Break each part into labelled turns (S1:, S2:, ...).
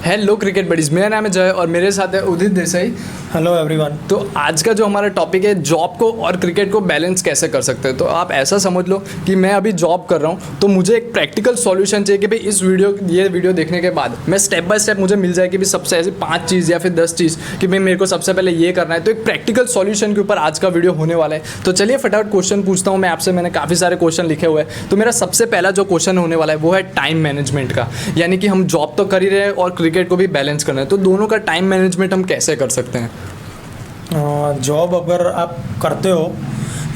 S1: Hello cricket buddies, मेरा नाम है जय और मेरे साथ है उदित देसाई।
S2: Hello everyone.
S1: तो आज का जो हमारा टॉपिक है जॉब को और क्रिकेट को बैलेंस कैसे कर सकते हैं। तो आप ऐसा समझ लो कि मैं अभी जॉब कर रहा हूँ तो मुझे एक प्रैक्टिकल सॉल्यूशन चाहिए कि भाई ये वीडियो देखने के बाद मैं स्टेप बाय स्टेप मुझे मिल जाए कि भाई सबसे ऐसी 5 चीज़ या फिर 10 चीज़ कि भाई मेरे को सबसे पहले ये करना है। तो एक प्रैक्टिकल सॉल्यूशन के ऊपर आज का वीडियो होने वाला है। तो चलिए फटाफट क्वेश्चन पूछता हूँ मैं आपसे। मैंने काफ़ी सारे क्वेश्चन लिखे हुए हैं। तो मेरा सबसे पहला जो क्वेश्चन होने वाला है वो है टाइम मैनेजमेंट का, यानी कि हम जॉब तो कर ही रहे हैं और क्रिकेट को भी बैलेंस करना है। तो दोनों का टाइम मैनेजमेंट हम कैसे कर सकते हैं।
S2: जॉब अगर आप करते हो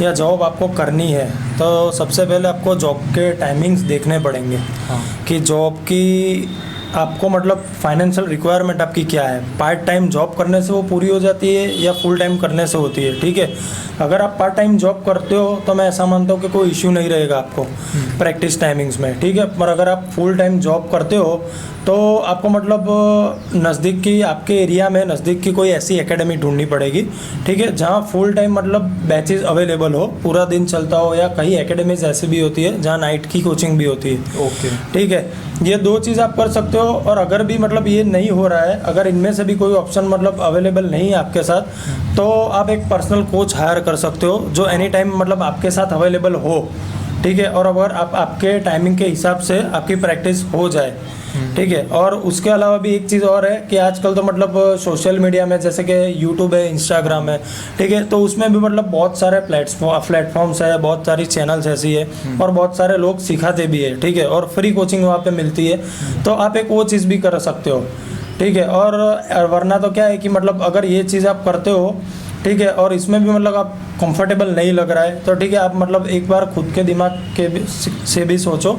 S2: या जॉब आपको करनी है तो सबसे पहले आपको जॉब के टाइमिंग्स देखने पड़ेंगे। कि जॉब की आपको मतलब फाइनेंशियल रिक्वायरमेंट आपकी क्या है। पार्ट टाइम जॉब करने से वो पूरी हो जाती है या फुल टाइम करने से होती है। ठीक है, अगर आप पार्ट टाइम जॉब करते हो तो मैं ऐसा मानता हूँ कि कोई इश्यू नहीं रहेगा आपको प्रैक्टिस टाइमिंग्स में। ठीक है, पर अगर आप फुल टाइम जॉब करते हो तो आपको मतलब नज़दीक की आपके एरिया में नज़दीक की कोई ऐसी एकेडमी ढूंढनी पड़ेगी। ठीक है, जहाँ फुल टाइम मतलब बैचेस अवेलेबल हो, पूरा दिन चलता हो, या कई एकेडमीज ऐसी भी होती है जहाँ नाइट की कोचिंग भी होती है।
S1: ओके,
S2: ठीक है, ये 2 चीज़ आप कर सकते हो। और अगर भी मतलब ये नहीं हो रहा है, अगर इनमें से भी कोई ऑप्शन मतलब अवेलेबल नहीं है आपके साथ, तो आप एक पर्सनल कोच हायर कर सकते हो जो एनी टाइम मतलब आपके साथ अवेलेबल हो। ठीक है, और अगर आप आपके टाइमिंग के हिसाब से आपकी प्रैक्टिस हो जाए। ठीक है, और उसके अलावा भी एक चीज़ और है कि आजकल तो मतलब सोशल मीडिया में जैसे कि यूट्यूब है, इंस्टाग्राम है, ठीक है, तो उसमें भी मतलब बहुत सारे प्लेटफॉर्म्स है, बहुत सारी चैनल्स ऐसी है और बहुत सारे लोग सिखाते भी है। ठीक है, और फ्री कोचिंग वहाँ पे मिलती है, तो आप एक वो चीज़ भी कर सकते हो। ठीक है, और वरना तो क्या है कि मतलब अगर ये चीज़ आप करते हो, ठीक है, और इसमें भी मतलब आप कंफर्टेबल नहीं लग रहा है, तो ठीक है, आप मतलब एक बार खुद के दिमाग से भी सोचो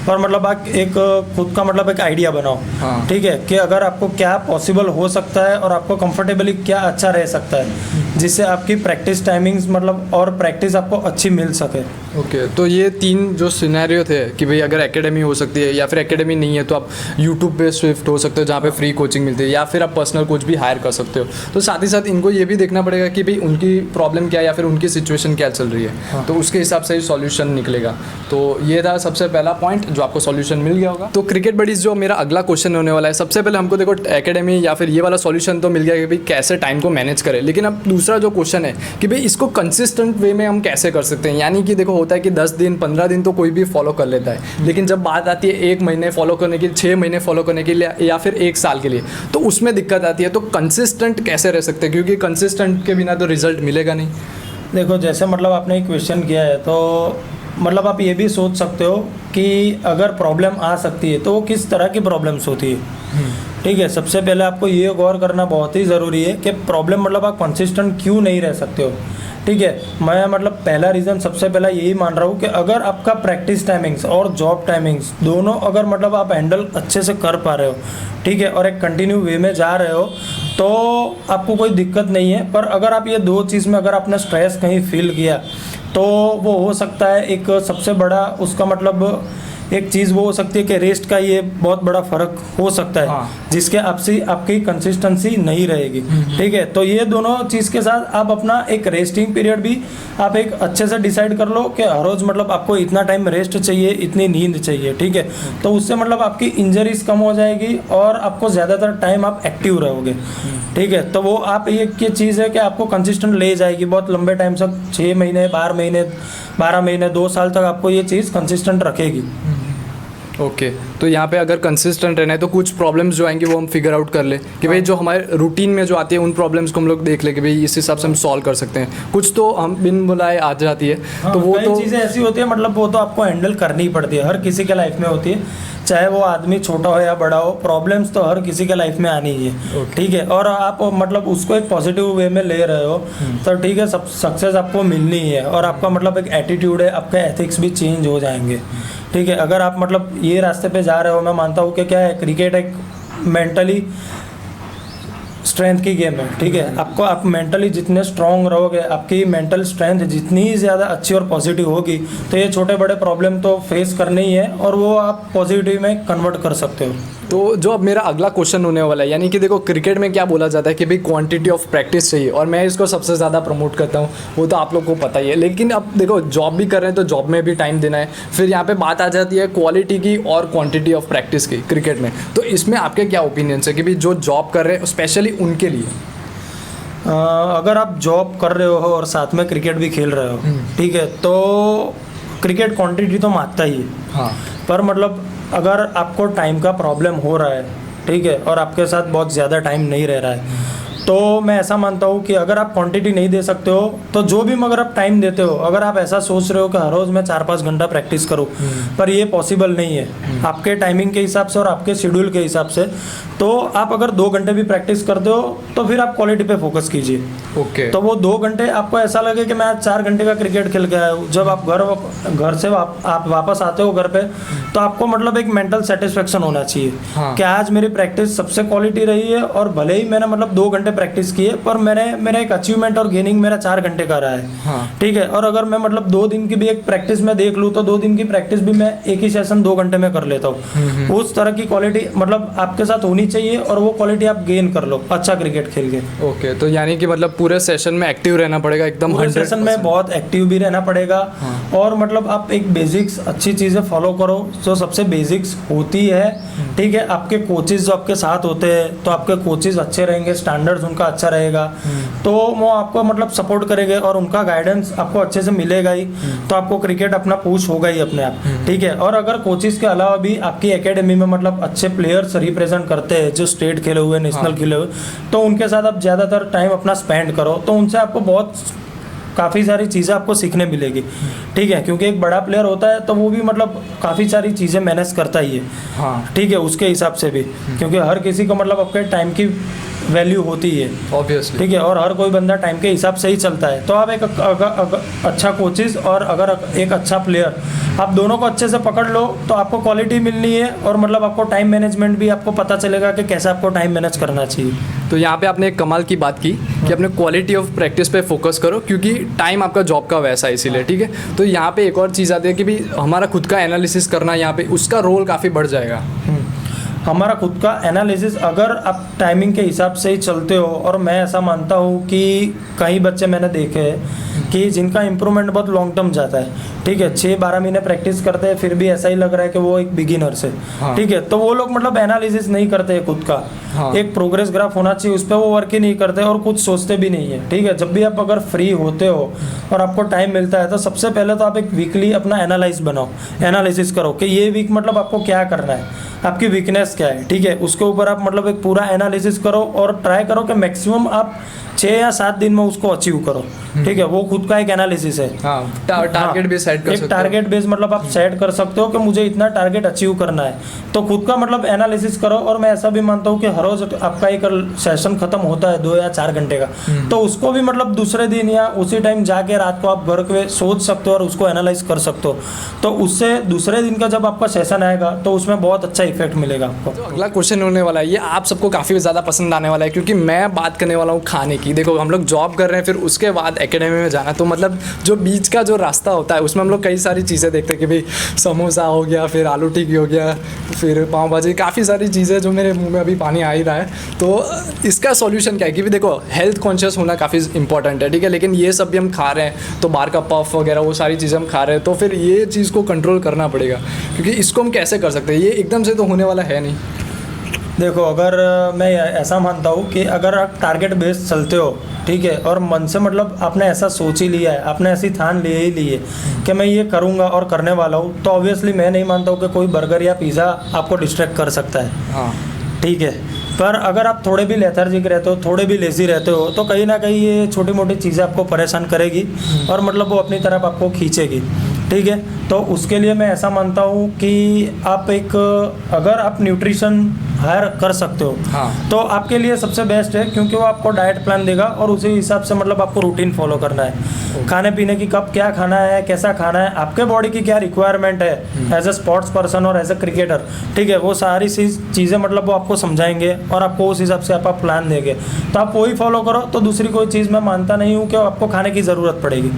S2: और मतलब आप एक खुद का मतलब एक आइडिया बनाओ।
S1: हाँ।
S2: ठीक है, कि अगर आपको क्या पॉसिबल हो सकता है और आपको कंफर्टेबली क्या अच्छा रह सकता है, जिससे आपकी प्रैक्टिस टाइमिंग्स मतलब और प्रैक्टिस आपको अच्छी मिल सके।
S1: ओके, तो ये 3 जो सिनेरियो थे कि भाई अगर एकेडमी हो सकती है या फिर एकेडमी नहीं है तो आप यूट्यूब पे स्विफ्ट हो सकते हो जहाँ पे फ्री कोचिंग मिलती है, या फिर आप पर्सनल कोच भी हायर कर सकते हो। तो साथ ही साथ इनको ये भी देखना पड़ेगा कि भाई उनकी प्रॉब्लम क्या है या फिर उनकी सिचुएशन क्या चल रही है।
S2: हाँ।
S1: तो उसके हिसाब से ही सॉल्यूशन निकलेगा। तो ये था सबसे पहला पॉइंट जो आपको सॉल्यूशन मिल गया होगा। तो क्रिकेट बडीज जो मेरा अगला क्वेश्चन होने वाला है, सबसे पहले हमको देखो एकेडमी या फिर ये वाला सॉल्यूशन तो मिल गया कि भाई कैसे टाइम को मैनेज करें, लेकिन अब दूसरा जो क्वेश्चन है कि भाई इसको कंसिस्टेंट वे में हम कैसे कर सकते हैं। यानी कि देखो होता है कि 10 दिन 15 दिन तो कोई भी फॉलो कर लेता है, लेकिन जब बात आती है 1 महीने फॉलो करने की, 6 महीने फॉलो करने के लिए या फिर 1 साल के लिए, तो उसमें दिक्कत आती है। तो कंसिस्टेंट कैसे रह सकते हैं, क्योंकि कंसिस्टेंट के बिना तो रिजल्ट मिलेगा नहीं।
S2: देखो, जैसे मतलब आपने एक क्वेश्चन किया है तो मतलब आप ये भी सोच सकते हो कि अगर प्रॉब्लम आ सकती है तो वो किस तरह की प्रॉब्लम्स होती है। ठीक है, सबसे पहले आपको ये गौर करना बहुत ही ज़रूरी है कि प्रॉब्लम मतलब आप कंसिस्टेंट क्यों नहीं रह सकते हो। ठीक है, मैं मतलब पहला रीज़न सबसे पहला यही मान रहा हूँ कि अगर आपका प्रैक्टिस टाइमिंग्स और जॉब टाइमिंग्स दोनों अगर मतलब आप हैंडल अच्छे से कर पा रहे हो, ठीक है, और एक कंटिन्यू वे में जा रहे हो, तो आपको कोई दिक्कत नहीं है। पर अगर आप ये 2 चीज़ में अगर आपने स्ट्रेस कहीं फील किया तो वो हो सकता है एक सबसे बड़ा उसका मतलब एक चीज़ वो हो सकती है कि रेस्ट का ये बहुत बड़ा फ़र्क हो सकता है।
S1: हाँ।
S2: जिसके आपकी कंसिस्टेंसी नहीं रहेगी। ठीक है, तो ये दोनों चीज़ के साथ आप अपना एक रेस्टिंग पीरियड भी आप एक अच्छे से डिसाइड कर लो कि हर रोज़ मतलब आपको इतना टाइम रेस्ट चाहिए, इतनी नींद चाहिए। ठीक है, तो उससे मतलब आपकी इंजरीज कम हो जाएगी और आपको ज़्यादातर टाइम आप एक्टिव रहोगे। ठीक है, तो वो आप ये चीज़ है कि आपको कंसिस्टेंट ले जाएगी बहुत लंबे टाइम तक, 6 महीने 12 महीने 2 साल तक आपको ये चीज़ कंसिस्टेंट रखेगी।
S1: ओके, तो यहाँ पे अगर कंसिस्टेंट रहना है तो कुछ प्रॉब्लम्स जो आएंगी वो हम फिगर आउट कर ले कि भाई जो हमारे रूटीन में जो आती है उन प्रॉब्लम्स को हम लोग देख ले कि भाई इस हिसाब से हम सॉल्व कर सकते हैं। कुछ तो हम बिन बुलाए आ जाती है।
S2: हाँ,
S1: तो वो
S2: कई
S1: तो
S2: चीज़ें ऐसी होती है मतलब वो तो आपको हैंडल करनी ही पड़ती है, हर किसी के लाइफ में होती है, चाहे वो आदमी छोटा हो या बड़ा हो, प्रॉब्लम्स तो हर किसी के लाइफ में आनी ही है। ठीक है, और आप मतलब उसको एक पॉजिटिव वे में ले रहे हो तो ठीक है, सब सक्सेस आपको मिलनी ही है और आपका मतलब एक एटीट्यूड है, आपके एथिक्स भी चेंज हो जाएंगे। ठीक है, अगर आप मतलब ये रास्ते पे जा रहे हो, मैं मानता हूँ कि क्या है, क्रिकेट एक मेंटली स्ट्रेंथ की गेम है, ठीक है। आपको आप मेंटली जितने स्ट्रांग रहोगे, आपकी मेंटल स्ट्रेंथ जितनी ज़्यादा अच्छी और पॉजिटिव होगी, तो ये छोटे बड़े प्रॉब्लम तो फेस करने ही है और वो आप पॉजिटिव में कन्वर्ट कर सकते हो।
S1: तो जो अब मेरा अगला क्वेश्चन होने वाला है, यानी कि देखो क्रिकेट में क्या बोला जाता है कि भाई क्वांटिटी ऑफ प्रैक्टिस चाहिए, और मैं इसको सबसे ज़्यादा प्रमोट करता हूँ, वो तो आप लोग को पता ही है। लेकिन अब देखो जॉब भी कर रहे हैं तो जॉब में भी टाइम देना है, फिर यहाँ पे बात आ जाती है क्वालिटी की और क्वांटिटी ऑफ प्रैक्टिस की क्रिकेट में। तो इसमें आपके क्या ओपिनियंस है कि भाई जो जॉब कर रहे हैं स्पेशली उनके लिए?
S2: अगर आप जॉब कर रहे हो और साथ में क्रिकेट भी खेल रहे हो, ठीक है, तो क्रिकेट क्वांटिटी तो मांगता ही है।
S1: हाँ।
S2: पर मतलब अगर आपको टाइम का प्रॉब्लम हो रहा है, ठीक है, और आपके साथ बहुत ज़्यादा टाइम नहीं रह रहा है, तो मैं ऐसा मानता हूँ कि अगर आप क्वांटिटी नहीं दे सकते हो तो जो भी मगर आप टाइम देते हो, अगर आप ऐसा सोच रहे हो कि हर रोज़ मैं 4-5 घंटा प्रैक्टिस करूँ, पर ये पॉसिबल नहीं है आपके टाइमिंग के हिसाब से और आपके शेड्यूल के हिसाब से। तो आप अगर 2 घंटे भी प्रैक्टिस करते हो तो फिर आप क्वालिटी पे फोकस कीजिए।
S1: ओके।
S2: तो वो 2 घंटे आपको ऐसा लगे कि मैं आज 4 घंटे का क्रिकेट खेल के आया हूँ, जब आप घर से आप वापस आते हो घर पे, तो आपको मतलब एक मेंटल सेटिस्फेक्शन होना चाहिए।
S1: हाँ।
S2: कि आज मेरी प्रैक्टिस सबसे क्वालिटी रही है, और भले ही मैंने मतलब 2 घंटे प्रैक्टिस की है, पर मेरा एक अचीवमेंट और गेनिंग मेरा 4 घंटे का रहा है।
S1: हाँ।
S2: ठीक है। और अगर मैं मतलब 2 दिन की भी एक प्रैक्टिस में देख लूँ, तो 2 दिन की प्रैक्टिस भी मैं एक ही सेशन 2 घंटे में कर लेता हूँ। उस तरह की क्वालिटी मतलब आपके साथ होनी चाहिए, और वो क्वालिटी आप गेन कर लो अच्छा क्रिकेट खेल के।
S1: ओके। तो यानी कि मतलब पूरे सेशन में एक्टिव रहना पड़ेगा एकदम,
S2: पूरे सेशन में बहुत एक्टिव भी रहना पड़ेगा। और मतलब आप एक बेसिक्स अच्छी चीज़ें फॉलो करो, जो सबसे बेसिक्स होती है। ठीक है। आपके कोचेज जो आपके साथ होते हैं, तो आपके कोचेज अच्छे रहेंगे, स्टैंडर्ड्स उनका अच्छा रहेगा, तो वो आपको मतलब सपोर्ट करेंगे और उनका गाइडेंस आपको अच्छे से मिलेगा ही, तो आपको क्रिकेट अपना पुश होगा ही अपने आप। ठीक है। और अगर कोचेज के अलावा भी आपकी एकेडमी में मतलब अच्छे प्लेयर्स रिप्रेजेंट करते हैं, जो स्टेट खेले हुए, नेशनल खेले हुए, तो उनके साथ आप ज़्यादातर टाइम अपना स्पेंड करो, तो उनसे आपको बहुत काफ़ी सारी चीज़ें आपको सीखने मिलेगी। ठीक है। क्योंकि एक बड़ा प्लेयर होता है तो वो भी मतलब काफ़ी सारी चीज़ें मैनेज करता ही है।
S1: हाँ।
S2: ठीक है। उसके हिसाब से भी, क्योंकि हर किसी को मतलब आपके टाइम की वैल्यू होती है
S1: ऑब्वियसली।
S2: ठीक है। और हर कोई बंदा टाइम के हिसाब से ही चलता है। तो आप एक अच्छा कोचिज और अगर एक अच्छा प्लेयर, आप दोनों को अच्छे से पकड़ लो, तो आपको क्वालिटी मिलनी है, और मतलब आपको टाइम मैनेजमेंट भी आपको पता चलेगा कि कैसे आपको टाइम मैनेज करना चाहिए।
S1: तो यहाँ पे आपने एक कमाल की बात की कि अपने क्वालिटी ऑफ प्रैक्टिस पे फोकस करो, क्योंकि टाइम आपका जॉब का वैसा है, इसीलिए। ठीक है। तो यहाँ पे एक और चीज़ आती है कि भाई हमारा खुद का एनालिसिस करना, यहाँ पे उसका रोल काफ़ी बढ़ जाएगा।
S2: हमारा खुद का एनालिसिस, अगर आप टाइमिंग के हिसाब से ही चलते हो, और मैं ऐसा मानता हूँ कि कई बच्चे मैंने देखे हैं कि जिनका इम्प्रूवमेंट बहुत लॉन्ग टर्म जाता है। ठीक है। 6-12 महीने प्रैक्टिस करते हैं, फिर भी ऐसा ही लग रहा है कि वो एक बिगिनर्स है।
S1: हाँ।
S2: ठीक है। तो वो लोग मतलब एनालिसिस नहीं करते हैं खुद का।
S1: हाँ।
S2: एक प्रोग्रेस ग्राफ होना चाहिए, उस पर वो वर्क ही नहीं करते और कुछ सोचते भी नहीं है। ठीक है। जब भी आप अगर फ्री होते हो और आपको टाइम मिलता है, तो सबसे पहले तो आप एक वीकली अपना एनालिसिस करो कि ये वीक मतलब आपको क्या करना है, आपकी वीकनेस क्या है। ठीक है। उसके ऊपर आप मतलब एक पूरा एनालिसिस करो और ट्राई करो कि मैक्सिमम आप 6 या 7 दिन में उसको अचीव करो। ठीक है। वो खुद का एक एनालिसिस है।
S1: हाँ। टारगेट भी सेट कर सकते हो।
S2: एक टारगेट बेस मतलब आप सेट कर सकते हो कि मुझे इतना टारगेट अचीव करना है, तो खुद का मतलब एनालिसिस करो। और मैं ऐसा भी मानता हूँ कि हर रोज आपका एक सेशन खत्म होता है 2 या 4 घंटे का, तो उसको भी मतलब दूसरे दिन या उसी टाइम जाके रात को आप घर पे सोच सकते हो और उसको एनालाइज कर सकते हो। तो उससे दूसरे दिन का जब आपका सेशन आएगा, तो उसमें बहुत अच्छा इफेक्ट मिलेगा आपको।
S1: तो अगला क्वेश्चन होने वाला है, ये आप सबको काफ़ी ज़्यादा पसंद आने वाला है, क्योंकि मैं बात करने वाला हूँ खाने की। देखो हम लोग जॉब कर रहे हैं, फिर उसके बाद एकेडमी में जाना, तो मतलब जो बीच का जो रास्ता होता है, उसमें हम लोग कई सारी चीज़ें देखते हैं कि भाई समोसा हो गया, फिर आलू टिक्की हो गया, फिर पाव भाजी, काफ़ी सारी चीज़ें जो मेरे मुंह में अभी पानी आ ही रहा है। तो इसका सॉल्यूशन क्या है कि भी देखो हेल्थ कॉन्शियस होना काफ़ी इंपॉर्टेंट है। ठीक है। लेकिन ये सब भी हम खा रहे हैं, तो बाहर का पफ वगैरह वो सारी चीज़ें हम खा रहे हैं, तो फिर ये चीज़ को कंट्रोल करना पड़ेगा, क्योंकि इसको हम कैसे कर सकते हैं, ये एकदम से तो होने वाला है नहीं।
S2: देखो, अगर मैं ऐसा मानता हूँ कि अगर आप टारगेट बेस्ड चलते हो, ठीक है, और मन से मतलब आपने ऐसा सोच ही लिया है, आपने ऐसी ठान ले ही ली है कि मैं ये करूँगा और करने वाला हूँ, तो ऑब्वियसली मैं नहीं मानता हूँ कि कोई बर्गर या पिज़्ज़ा आपको डिस्ट्रैक्ट कर सकता है।
S1: हाँ।
S2: ठीक है। पर अगर आप थोड़े भी लेथार्जिक रहते हो, थोड़े भी लेज़ी रहते हो, तो कहीं ना कहीं ये छोटी मोटी चीज़ें आपको परेशान करेगी और मतलब वो अपनी तरफ आपको खींचेगी। ठीक है। तो उसके लिए मैं ऐसा मानता हूँ कि आप अगर आप न्यूट्रिशन हायर कर सकते हो।
S1: हाँ।
S2: तो आपके लिए सबसे बेस्ट है, क्योंकि वो आपको डाइट प्लान देगा और उसी हिसाब से मतलब आपको रूटीन फॉलो करना है, खाने पीने की कब क्या खाना है, कैसा खाना है, आपके बॉडी की क्या रिक्वायरमेंट है एज ए स्पोर्ट्स पर्सन और एज ए क्रिकेटर, ठीक है, वो सारी चीज़ें मतलब वो आपको समझाएंगे और आपको उस हिसाब से आप प्लान देंगे, तो आप वही फॉलो करो। तो दूसरी कोई चीज़ मैं मानता नहीं हूँ कि आपको खाने की ज़रूरत पड़ेगी,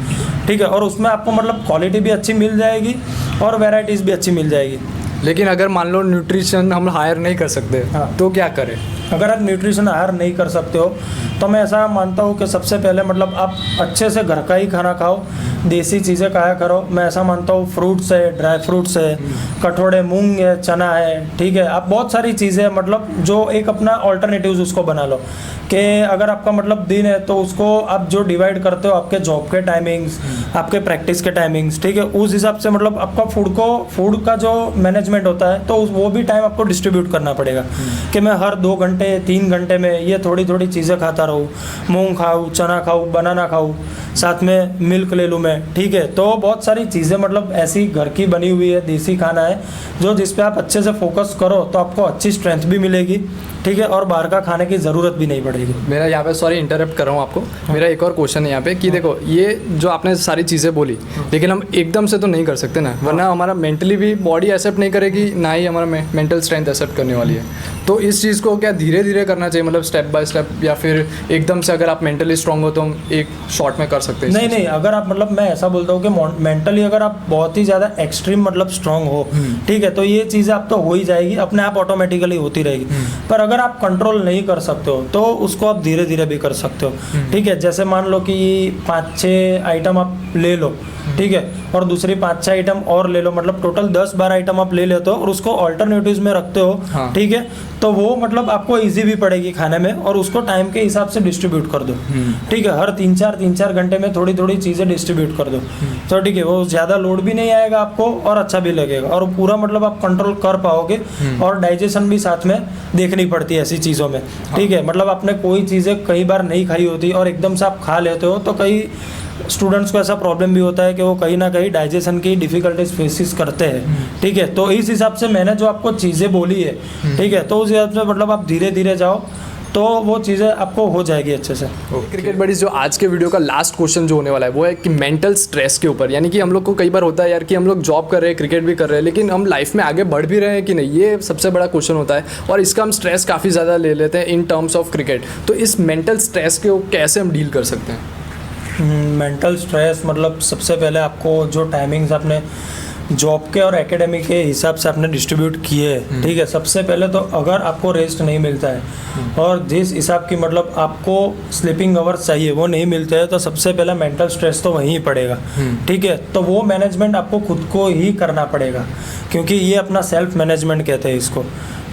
S2: ठीक है, और उसमें आपको मतलब क्वालिटी भी अच्छी मिल जाएगी और वेराइटीज़ भी अच्छी मिल जाएगी।
S1: लेकिन अगर मान लो न्यूट्रिशन हम हायर नहीं कर सकते,
S2: हाँ।
S1: तो क्या करें?
S2: अगर आप न्यूट्रिशन हायर नहीं कर सकते हो तो मैं ऐसा मानता हूँ कि सबसे पहले मतलब आप अच्छे से घर का ही खाना खाओ, देसी चीज़ें खाया करो। मैं ऐसा मानता हूँ फ्रूट्स है, ड्राई फ्रूट्स है, कठोरे मूंग है, चना है, ठीक है, आप बहुत सारी चीज़ें मतलब जो एक अपना ऑल्टरनेटिव्स उसको बना लो कि अगर आपका मतलब दिन है तो उसको आप जो डिवाइड करते हो आपके जॉब के टाइमिंग्स, आपके प्रैक्टिस के टाइमिंग्स, ठीक है, उस हिसाब से मतलब आपका फूड का जो मैनेजमेंट होता है तो वो भी टाइम आपको डिस्ट्रीब्यूट करना पड़ेगा कि मैं हर 2 घंटे 3 घंटे में ये थोड़ी थोड़ी चीज़ें खाता रहूँ, मूंग खाऊँ, चना खाऊँ, बनाना खाऊँ, साथ में मिल्क ले लूँ मैं, ठीक है। तो बहुत सारी चीज़ें मतलब ऐसी घर की बनी हुई है, देसी खाना है जो जिस पे आप अच्छे से फोकस करो तो आपको अच्छी स्ट्रेंथ भी मिलेगी, ठीक है, और बाहर का खाने की ज़रूरत भी नहीं पड़ेगी।
S1: मेरा यहाँ पे सॉरी इंटरप्ट कर रहा हूँ आपको, मेरा एक और क्वेश्चन है यहाँ पे कि देखो ये जो आपने सारी चीज़ें बोली, लेकिन हम एकदम से तो नहीं कर सकते ना, वरना हमारा मेंटली भी बॉडी एक्सेप्ट नहीं करेगी, ना ही हमारा मेंटल स्ट्रेंथ एक्सेप्ट करने वाली है। तो इस चीज़ को क्या धीरे धीरे करना चाहिए, मतलब स्टेप बाय स्टेप, या फिर एकदम से अगर आप मेंटली स्ट्रांग हो तो हम एक शॉर्ट में कर सकते हैं?
S2: नहीं, अगर आप मतलब मैं ऐसा बोलता हूँ कि मेंटली अगर आप बहुत ही ज़्यादा एक्सट्रीम मतलब स्ट्रांग हो, ठीक है, तो ये चीज़ें आप तो हो ही जाएगी, अपने आप ऑटोमेटिकली होती रहेगी। पर अगर आप कंट्रोल नहीं कर सकते हो तो उसको आप धीरे धीरे भी कर सकते हो, ठीक है। जैसे मान लो कि 5-6 आइटम आप ले लो, ठीक है, और दूसरी 5-6 आइटम और ले लो, मतलब टोटल 10-12 आइटम आप ले लेते हो और उसको ऑल्टरनेटिव्स में रखते हो,
S1: हाँ।
S2: ठीक है, तो वो मतलब आपको इजी भी पड़ेगी खाने में और उसको टाइम के हिसाब से डिस्ट्रीब्यूट कर दो, ठीक है, हर 3-4 घंटे में थोड़ी थोड़ी चीज़ें डिस्ट्रीब्यूट कर दो, तो ठीक है, वो ज़्यादा लोड भी नहीं आएगा आपको और अच्छा भी लगेगा और पूरा मतलब आप कंट्रोल कर पाओगे। और डाइजेशन भी साथ में देखनी पड़ती है ऐसी चीज़ों में, ठीक है, मतलब आपने कोई चीज़ें कई बार नहीं खाई होती और एकदम से आप खा लेते हो तो कई स्टूडेंट्स को ऐसा प्रॉब्लम भी होता है कि वो कहीं ना कहीं डाइजेशन की डिफ़िकल्टीज फेसिस करते हैं, ठीक है। तो इस हिसाब से मैंने जो आपको चीज़ें बोली है, ठीक है, तो उस हिसाब से मतलब आप धीरे धीरे जाओ तो वो चीज़ें आपको हो जाएगी अच्छे से।
S1: क्रिकेट बडीज, जो आज के वीडियो का लास्ट क्वेश्चन जो होने वाला है वो है कि मेंटल स्ट्रेस के ऊपर, यानी कि हम लोग को कई बार होता है यार कि हम लोग जॉब कर रहे हैं, क्रिकेट भी कर रहे हैं, लेकिन हम लाइफ में आगे बढ़ भी रहे हैं कि नहीं, ये सबसे बड़ा क्वेश्चन होता है और इसका हम स्ट्रेस काफ़ी ज़्यादा ले लेते हैं इन टर्म्स ऑफ क्रिकेट। तो इस मेंटल स्ट्रेस को कैसे हम डील कर सकते हैं?
S2: मेंटल स्ट्रेस मतलब सबसे पहले आपको जो टाइमिंग्स आपने जॉब के और एकेडमी के हिसाब से आपने डिस्ट्रीब्यूट किए हैं, ठीक है, सबसे पहले तो अगर आपको रेस्ट नहीं मिलता है और जिस हिसाब की मतलब आपको स्लीपिंग आवर्स चाहिए वो नहीं मिलते हैं तो सबसे पहला मेंटल स्ट्रेस तो वहीं पड़ेगा, ठीक है। तो वो मैनेजमेंट आपको खुद को ही करना पड़ेगा क्योंकि ये अपना सेल्फ मैनेजमेंट कहते हैं इसको,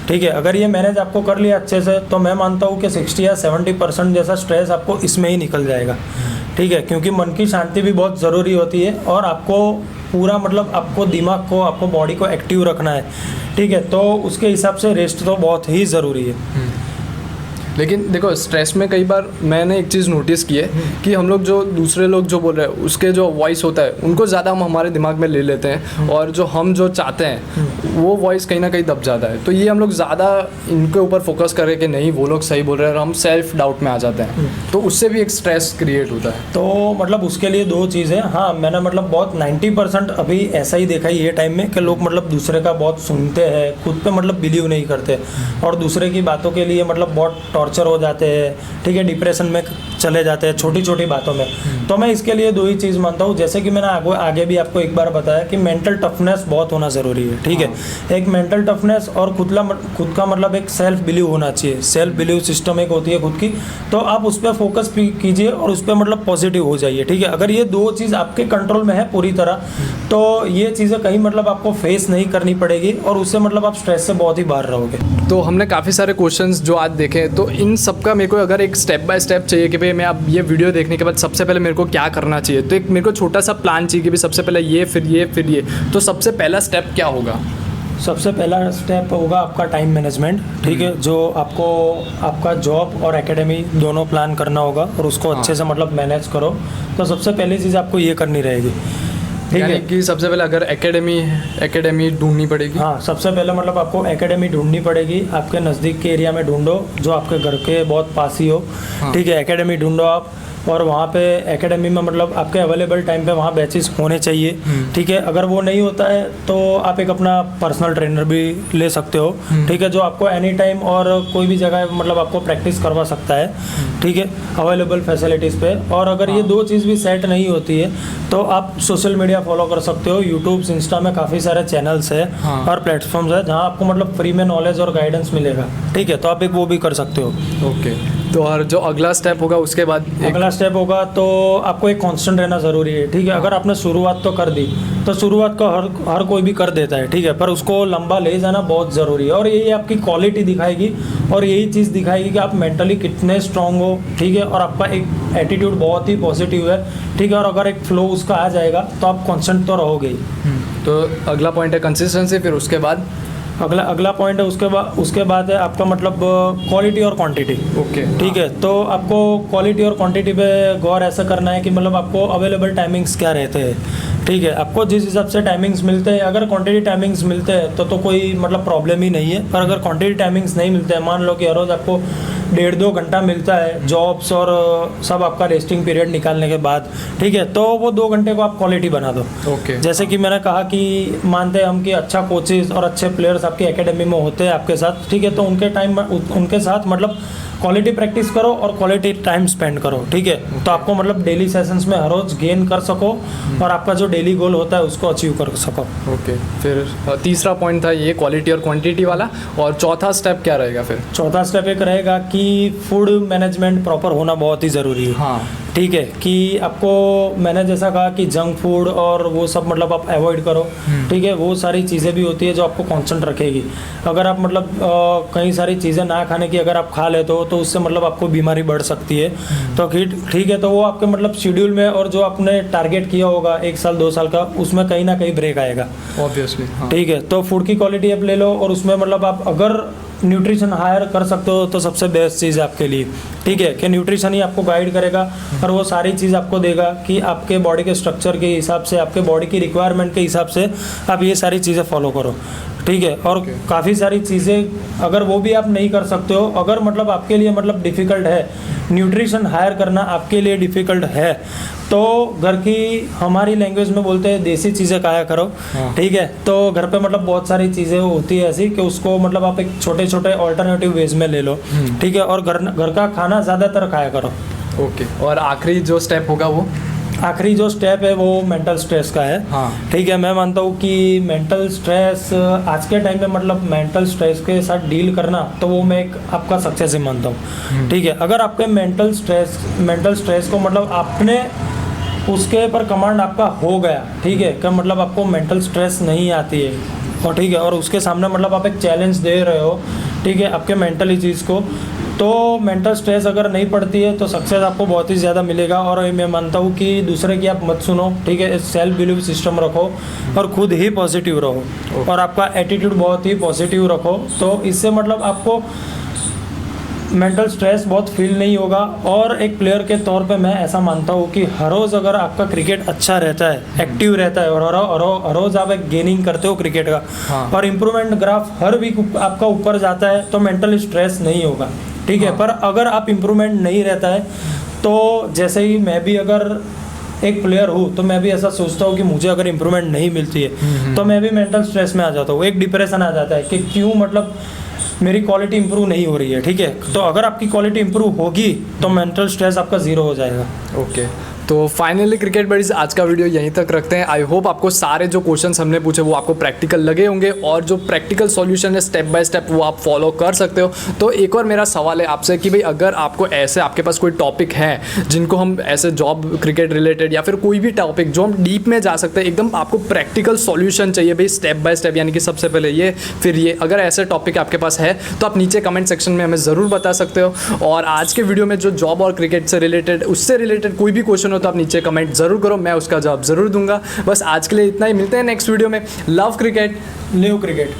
S2: ठीक है। अगर ये मैनेज आपको कर लिया अच्छे से तो मैं मानता हूँ कि 60 या 70% जैसा स्ट्रेस आपको इसमें ही निकल जाएगा, ठीक है, क्योंकि मन की शांति भी बहुत ज़रूरी होती है और आपको पूरा मतलब आपको दिमाग को, आपको बॉडी को एक्टिव रखना है, ठीक है, तो उसके हिसाब से रेस्ट तो बहुत ही ज़रूरी है।
S1: लेकिन देखो स्ट्रेस में कई बार मैंने एक चीज़ नोटिस की है कि हम लोग जो दूसरे लोग जो बोल रहे हैं उसके जो वॉइस होता है उनको ज़्यादा हम हमारे दिमाग में ले लेते हैं और जो हम जो चाहते हैं वो वॉइस कहीं ना कहीं दब जाता है। तो ये हम लोग ज़्यादा इनके ऊपर फोकस करें कि नहीं वो लोग सही बोल रहे हैं और हम सेल्फ डाउट में आ जाते हैं, तो उससे भी एक स्ट्रेस क्रिएट होता है।
S2: तो मतलब उसके लिए 2 चीज़ें, हाँ, मैंने मतलब बहुत 90% अभी ऐसा ही देखा है ये टाइम में कि लोग मतलब दूसरे का बहुत सुनते हैं, खुद पे मतलब बिलीव नहीं करते और दूसरे की बातों के लिए मतलब बहुत टॉर्चर हो जाते हैं, ठीक है, डिप्रेशन में चले जाते हैं छोटी छोटी बातों में। तो मैं इसके लिए 2 ही चीज़ मानता हूँ, जैसे कि मैंने आगे भी आपको एक बार बताया कि मेंटल टफनेस बहुत होना ज़रूरी है, ठीक है। एक मेंटल टफनेस और खुद का मतलब एक सेल्फ बिलीव होना चाहिए, सेल्फ बिलीव सिस्टम एक होती है खुद की, तो आप उस पर फोकस कीजिए और उस पर मतलब पॉजिटिव हो जाइए, ठीक है। अगर ये 2 चीज़ आपके कंट्रोल में है पूरी तरह तो ये चीज़ें कहीं मतलब आपको फेस नहीं करनी पड़ेगी और उससे मतलब आप स्ट्रेस से बहुत ही बाहर रहोगे।
S1: तो हमने काफ़ी सारे क्वेश्चंस जो आज देखे, तो इन सबका मेरे को अगर एक स्टेप बाय स्टेप चाहिए कि भाई मैं अब ये वीडियो देखने के बाद सबसे पहले मेरे को क्या करना चाहिए, तो एक मेरे को छोटा सा प्लान चाहिए कि भाई सबसे पहले ये फिर ये फिर ये, तो सबसे पहला स्टेप क्या होगा?
S2: सबसे पहला स्टेप होगा आपका टाइम मैनेजमेंट, ठीक है, जो आपको आपका जॉब और एकेडमी दोनों प्लान करना होगा और उसको अच्छे से मतलब मैनेज करो। तो सबसे पहली चीज़ आपको ये करनी रहेगी। ठीक
S1: यानी
S2: है।
S1: कि सबसे पहले अगर एकेडमी ढूंढनी पड़ेगी।
S2: हाँ, सबसे पहले मतलब आपको एकेडमी ढूंढनी पड़ेगी, आपके नज़दीक के एरिया में ढूंढो जो आपके घर के बहुत पास ही हो।
S1: हाँ।
S2: ठीक है, एकेडमी ढूंढो आप, और वहाँ पे एकेडमी में मतलब आपके अवेलेबल टाइम पे वहाँ बैचेस होने चाहिए। ठीक है, अगर वो नहीं होता है तो आप एक अपना पर्सनल ट्रेनर भी ले सकते हो। ठीक है, जो आपको एनी टाइम और कोई भी जगह मतलब आपको प्रैक्टिस करवा सकता है। ठीक है, अवेलेबल फैसिलिटीज़ पे। और अगर ये दो चीज़ भी सेट नहीं होती है तो आप सोशल मीडिया फॉलो कर सकते हो। यूट्यूब, इंस्टा में काफ़ी सारे चैनल्स है
S1: हाँ।
S2: और प्लेटफॉर्म्स है जहाँ आपको मतलब फ्री में नॉलेज और गाइडेंस मिलेगा। ठीक है, तो आप एक वो भी कर सकते हो।
S1: ओके, तो और जो अगला स्टेप होगा उसके बाद
S2: अगला स्टेप होगा तो आपको एक कांस्टेंट रहना ज़रूरी है। ठीक है, अगर आपने शुरुआत तो कर दी तो शुरुआत को हर कोई भी कर देता है। ठीक है, पर उसको लंबा ले जाना बहुत ज़रूरी है, और यही आपकी क्वालिटी दिखाएगी और यही चीज़ दिखाएगी कि आप मेंटली कितने स्ट्रांग हो। ठीक है, और आपका एक एटीट्यूड बहुत ही पॉजिटिव है। ठीक है, और अगर एक फ्लो उसका आ जाएगा तो आप कांस्टेंट तो रहोगे ही।
S1: तो अगला पॉइंट है कंसिस्टेंसी, फिर उसके बाद
S2: अगला पॉइंट है उसके बाद है आपका मतलब क्वालिटी और क्वांटिटी।
S1: ओके,
S2: ठीक है, तो आपको क्वालिटी और क्वांटिटी पे गौर ऐसा करना है कि मतलब आपको अवेलेबल टाइमिंग्स क्या रहते हैं। ठीक है, आपको जिस हिसाब से टाइमिंग्स मिलते हैं, अगर क्वांटिटी टाइमिंग्स मिलते हैं तो कोई मतलब प्रॉब्लम ही नहीं है। पर अगर क्वांटिटी टाइमिंग्स नहीं मिलते हैं, मान लो कि हर रोज़ आपको 1.5-2 घंटा मिलता है जॉब्स और सब आपका रेस्टिंग पीरियड निकालने के बाद। ठीक है, तो वो 2 घंटे को आप क्वालिटी बना दो।
S1: ओके,
S2: जैसे कि मैंने कहा कि मानते हैं हम कि अच्छा कोचेस और अच्छे प्लेयर्स आपकी एकेडमी में होते हैं आपके साथ। ठीक है, तो उनके साथ मतलब क्वालिटी प्रैक्टिस करो और क्वालिटी टाइम स्पेंड करो। ठीक है, तो आपको मतलब डेली सेशंस में हर रोज गेन कर सको और आपका जो डेली गोल होता है उसको अचीव कर सको।
S1: ओके, फिर तीसरा पॉइंट था ये क्वालिटी और क्वांटिटी वाला, और चौथा स्टेप क्या रहेगा फिर?
S2: चौथा स्टेप एक रहेगा कि फूड मैनेजमेंट प्रॉपर होना बहुत ही ज़रूरी है।
S1: हाँ,
S2: ठीक है, कि आपको मैंने जैसा कहा कि जंक फूड और वो सब मतलब आप अवॉइड करो। ठीक है, वो सारी चीज़ें भी होती है जो आपको कांस्टेंट रखेगी। अगर आप मतलब कई सारी चीज़ें ना खाने की अगर आप खा लेते हो तो उससे मतलब आपको बीमारी बढ़ सकती है। तो ठीक है, तो वो आपके मतलब शेड्यूल में और जो आपने टारगेट किया होगा 1 साल 2 साल का, उसमें कहीं ना कहीं ब्रेक आएगा
S1: ऑब्वियसली। हाँ,
S2: ठीक है, तो फूड की क्वालिटी आप ले लो और उसमें मतलब आप अगर न्यूट्रिशन हायर कर सकते हो तो सबसे बेस्ट चीज़ है आपके लिए। ठीक है, कि न्यूट्रिशन ही आपको गाइड करेगा और वो सारी चीज़ आपको देगा कि आपके बॉडी के स्ट्रक्चर के हिसाब से, आपके बॉडी की रिक्वायरमेंट के हिसाब से आप ये सारी चीज़ें फॉलो करो। ठीक है, और काफ़ी सारी चीज़ें अगर वो भी आप नहीं कर सकते हो, अगर मतलब आपके लिए मतलब डिफ़िकल्ट है, न्यूट्रिशन हायर करना आपके लिए डिफ़िकल्ट है, तो घर की हमारी लैंग्वेज में बोलते हैं देसी चीज़ें खाया करो।
S1: हाँ।
S2: ठीक है, तो घर पे मतलब बहुत सारी चीज़ें होती है ऐसी कि उसको मतलब आप एक छोटे छोटे ऑल्टरनेटिव वेज में ले लो। ठीक है, और घर का खाना ज़्यादातर खाया करो।
S1: ओके, और आखिरी जो स्टेप होगा वो?
S2: आखिरी जो स्टेप है वो मेंटल स्ट्रेस का है।
S1: हाँ।
S2: ठीक है, मैं मानता हूँ कि मेंटल स्ट्रेस आज के टाइम में मतलब मेंटल स्ट्रेस के साथ डील करना, तो वो मैं एक आपका सक्सेस ही मानता हूँ। ठीक है, अगर आपके मेंटल स्ट्रेस को मतलब आपने उसके पर कमांड आपका हो गया। ठीक है, कि मतलब आपको मेंटल स्ट्रेस नहीं आती है, और ठीक है, और उसके सामने मतलब आप एक चैलेंज दे रहे हो। ठीक है, आपके मेंटली चीज़ को, तो मेंटल स्ट्रेस अगर नहीं पड़ती है तो सक्सेस आपको बहुत ही ज़्यादा मिलेगा। और मैं मानता हूँ कि दूसरे की आप मत सुनो। ठीक है, सेल्फ बिलीव सिस्टम रखो और खुद ही पॉजिटिव रहो और आपका एटीट्यूड बहुत ही पॉजिटिव रखो, तो इससे मतलब आपको मेंटल स्ट्रेस बहुत फील नहीं होगा। और एक प्लेयर के तौर पे मैं ऐसा मानता हूँ कि हर रोज़ अगर आपका क्रिकेट अच्छा रहता है, एक्टिव रहता है, और हर रोज़ आप एक गेनिंग करते हो क्रिकेट का,
S1: हाँ।
S2: और इम्प्रूवमेंट ग्राफ हर वीक आपका ऊपर जाता है, तो मेंटल स्ट्रेस नहीं होगा। ठीक है, पर अगर आप इम्प्रूवमेंट नहीं रहता है तो जैसे ही मैं भी अगर एक प्लेयर हूँ तो मैं भी ऐसा सोचता हूँ कि मुझे अगर इम्प्रूवमेंट नहीं मिलती है तो मैं भी मेंटल स्ट्रेस में आ जाता हूँ, एक डिप्रेशन आ जाता है कि क्यों मतलब मेरी क्वालिटी इंप्रूव नहीं हो रही है। ठीक है, तो अगर आपकी क्वालिटी इंप्रूव होगी तो मेंटल स्ट्रेस आपका ज़ीरो हो जाएगा।
S1: ओके, तो फाइनली क्रिकेट बडीज आज का वीडियो यहीं तक रखते हैं। आई होप आपको सारे जो क्वेश्चंस हमने पूछे वो आपको प्रैक्टिकल लगे होंगे, और जो प्रैक्टिकल सॉल्यूशन है स्टेप बाय स्टेप वो आप फॉलो कर सकते हो। तो एक और मेरा सवाल है आपसे कि भाई अगर आपको ऐसे आपके पास कोई टॉपिक है जिनको हम ऐसे जॉब क्रिकेट रिलेटेड या फिर कोई भी टॉपिक जो हम डीप में जा सकते हैं, एकदम आपको प्रैक्टिकल सॉल्यूशन चाहिए भाई स्टेप बाय स्टेप, यानी कि सबसे पहले ये फिर ये, अगर ऐसे टॉपिक आपके पास है तो आप नीचे कमेंट सेक्शन में हमें ज़रूर बता सकते हो। और आज के वीडियो में जो जॉब और क्रिकेट से रिलेटेड उससे रिलेटेड कोई भी क्वेश्चन हो तो आप नीचे कमेंट ज़रूर करो, मैं उसका जवाब ज़रूर दूंगा। बस आज के लिए इतना ही, मिलते हैं नेक्स्ट वीडियो में। Love cricket,
S2: live cricket.